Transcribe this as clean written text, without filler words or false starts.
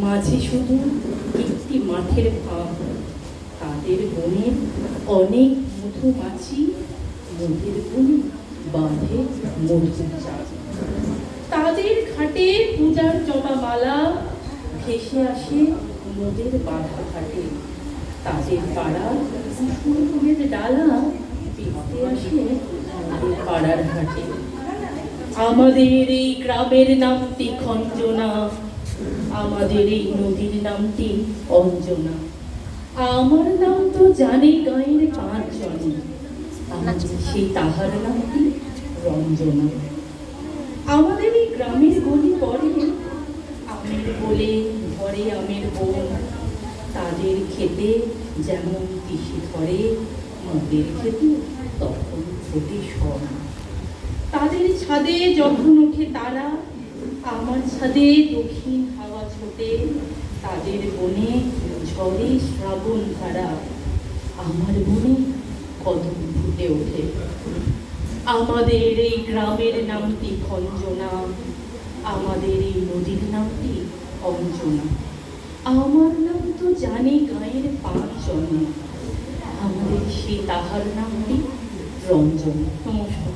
মাঝে শুধু একটি মাঠের ফাঁক, তাদের বনে অনেক মধুমাছি, মধুর বনে বাঁধে মধুর চাক। তাদের ঘাটে পূজার জপা মালা ভেসে আসে নদের বাঁধা ঘাটে। তাদের পাড়ার কুসুম ফুলের ডালা পেতে আসে আমাদের পাড়ার ঘাটে। আমাদের এই গ্রামের নামটি খঞ্জনা, আমাদের এই নদীর নামটি অঞ্জনা। আমার নাম তো জানে গাঁয়ের 5 জনে, আমাদের সেই তাহার নামটি রঞ্জনা। আমাদের এই গ্রামের গলি পরে আমের বলে ধরে আমের বোন। তাদের খেতে যেমন পিসি ধরে, মোদের খেতে তখন ফোটে সব। তাদের ছাদে যখন ওঠে তারা, আমার ছাদে দক্ষিণ হাওয়া ছোটে। তাদের বনে ঝড়ে শ্রাবণ ধারা, আমার বনে কদম ফুটে ওঠে। আমাদের এই গ্রামের নামটি খঞ্জনা, আমাদের এই নদীর নামটি অঞ্জনা। আমার নাম তো জানে গাঁয়ের 5 জনে, আমাদের সেই তাহার নামটি রঞ্জনা। নমস্কার।